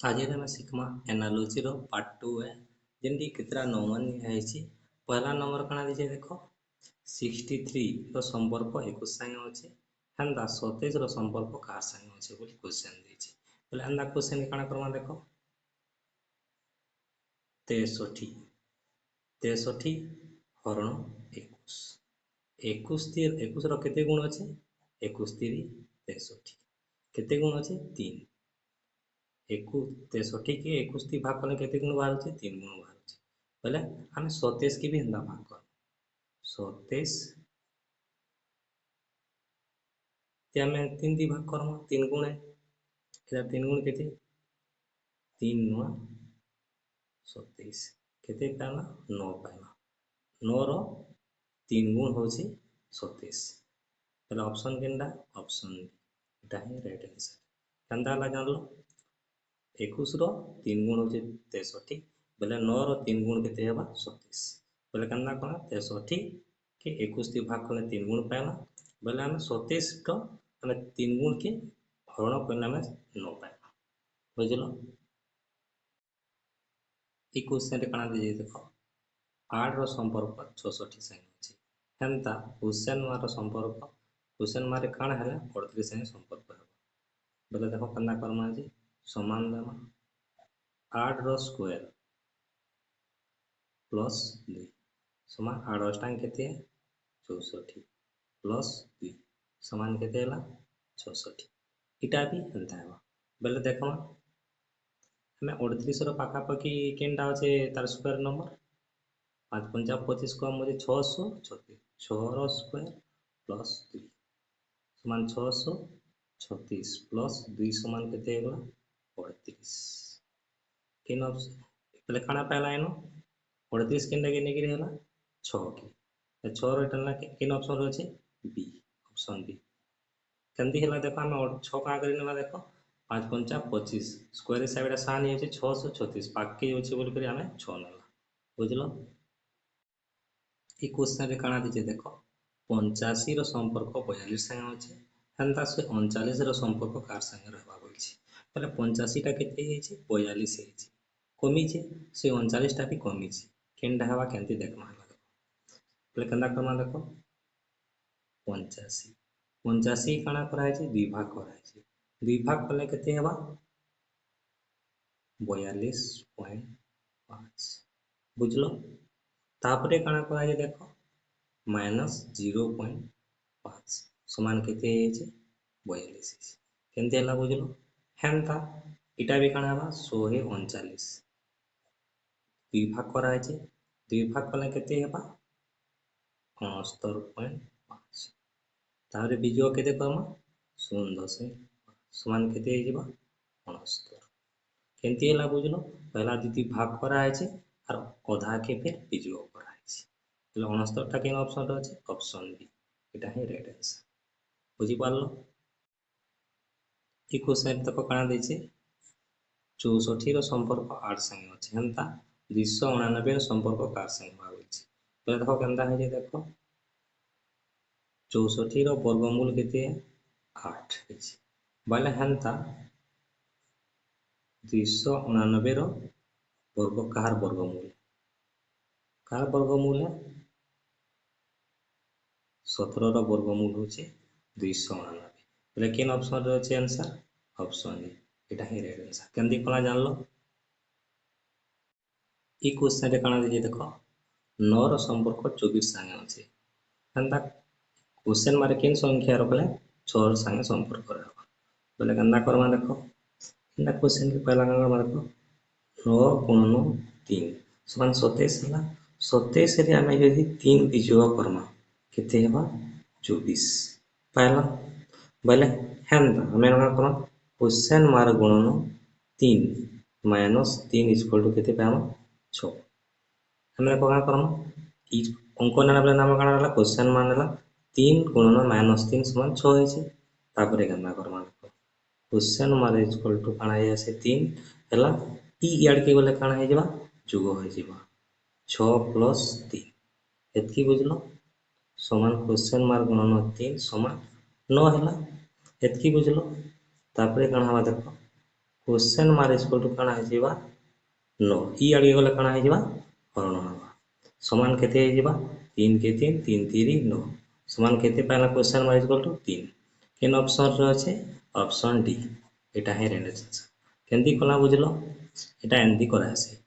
आज आम शिखमा एनालोजी रो पार्ट 2 है जेमती केतरा नंबर निहाइछि। पहला नंबर कणा दिजे देख 63 रो संपर्क 21 संगे अछि हंदा 27 रो संपर्क का संगे अछि बोली क्वेश्चन दिछि। बोले हंदा क्वेश्चन कणा करमा देखो 63 63 हरण 21 21 रो केते गुण अछि 21 3 63 केते गुण अछि 3 63 की 21 भाग कले केते गुण बाहर 3 गुण बाहर बोले हम 27 की भी हंदा भाग कर 27 ते हमें 3 दी भाग करमा 3 गुण है 3 गुण केते 3 9 27 केते पाला 9 पाला 9 रो 3 गुण होछि 27 पहले ऑप्शन केनडा ऑप्शन बी एटा है राइट आंसर कंदा ला जानलो 21 रो 3 गुण होछि 63 बोले 9 रो 3 गुण केते हेबा 27 बोले कंदा कोना 63 के 21 ती भाग कले 3 गुण पाला बोले हम 27 रो हमें 3 गुण के हरण करना में 9 पाला बुझलो। ई क्वेश्चन रे कणा दिजे देखो 8 रो संपर्क 66 संगे अछि हेंता क्वेश्चन मार संपर्क क्वेश्चन मारे कणा हला 38 संगे संपर्क हेबा बोले देखो कंदा करमा जी समान देमा 8 रो स्क्वायर प्लस 2 समान 8 टांग केते 64 प्लस 2 समान केते हला 66 इटा भी हंता हेबा बोले देखो हमें 38 रो पाखा पाखी केनडा আছে तार स्क्वायर नंबर 5 पंजा 25 को हम 636 6 रो स्क्वायर प्लस 2 समान 636 प्लस 2 समान केते हेला 38 केन ऑप्शन पहले खाना पहला है नो 38 केनडा के नेगिरी हला 6 की 6 रो इटला के केन ऑप्शन रो छै बी ऑप्शन बी कंदी हला देखो हम 6 का करी नला देखो 5 पंचा 25 स्क्वायर हिसाब रे सानी होछि 636 बाकी होछि बोल करी हमें 6 नला बुझलो। ई क्वेश्चन रे काना दिजे देखो 85 रो संपर्क 42 संगे अछि हंता से 39 रो संपर्क कार संगे रहबा बोलछि पहले 85 टा केते हे छै 42 हे छै कमी छे से 39 टा भी कमी छे केनडा हवा केनती देखमा हला पहले कंदा करमा देखो 85 85 काना करा छै 2 भाग करा छै 2 भाग कले केते हेबा 42.5 बुझलो। तापरे काना करा छै देखो माइनस 0.5 समान केते हे 42 केनते हला बुझलो हेंता इटा भी काना हबा 139 2 भाग करा छै 2 भाग कले केते हेबा 69.5 तारे बिजो केते करमा 0.5 समान केते हे जिबा 69 केनते हला बुझलो पहला दीदी भाग करा छै और आधा के फिर बिजो करा छै એટલે 69 टा केन ऑप्शन रहছে ऑप्शन बी एटा है राइट आंसर बुझी पारलो। ई क्वेश्चन तक काना देछि 64 रो संपर्क 8 संगे अछि हंता 299 रो संपर्क 4 संगे भाबछि तो देखो केनता है जे देखो 64 रो वर्गमूल केते 8 अछि बाले हंता 299 रो वर्ग कार वर्गमूल है 17 रो वर्गमूल होचे 299 बोले केन ऑप्शन रो छै answer option A Etah he right answer केंदी Cola जानलो। ई क्वेश्चन रे काना दिजे देखो 9 रो संपर्क 24 संगे अछि हंता क्वेश्चन मारे केन संख्या रखले 6 रो संगे संपर्क रहबा बोले गंदा करमा देखो इना क्वेश्चन के पहला नंबर देखो 9 गुणन 3 समान 27 हला 27 रे हमें यदि 3 बिजोग करमा केते हेबा 24 पहला बोले हेंदा हमें ना करमा क्वेश्चन मार गुणन 3 माइनस 3 इक्वल टू केते पामा 6 हमें कोना करमा ई अंक नाना बोले नाम काना हला क्वेश्चन मान हला 3 गुणन माइनस 3 समान 6 है छै तापरे गंदा करमा क्वेश्चन मार इक्वल टू काना है से 3 हला ई याड के बोले काना है जेबा जुग हो जेबा 6 प्लस 3 एतकी बुझलो समान क्वेश्चन मार गुणन 3 समान 9 हला एतकी बुझलो तापरे काना हवा देखो क्वेश्चन मार्क इक्वल टू काना हो जाइबा 9 ई आगे गले काना हो जाइबा हरण हवा समान केते हो जाइबा 3 के 3 3 3 9 समान केते पाइला क्वेश्चन मार्क इक्वल टू 3 केन ऑप्शन रे अछि ऑप्शन डी एटा है रेंज आंसर केंदी कला बुझलो एटा एंदी करा आसे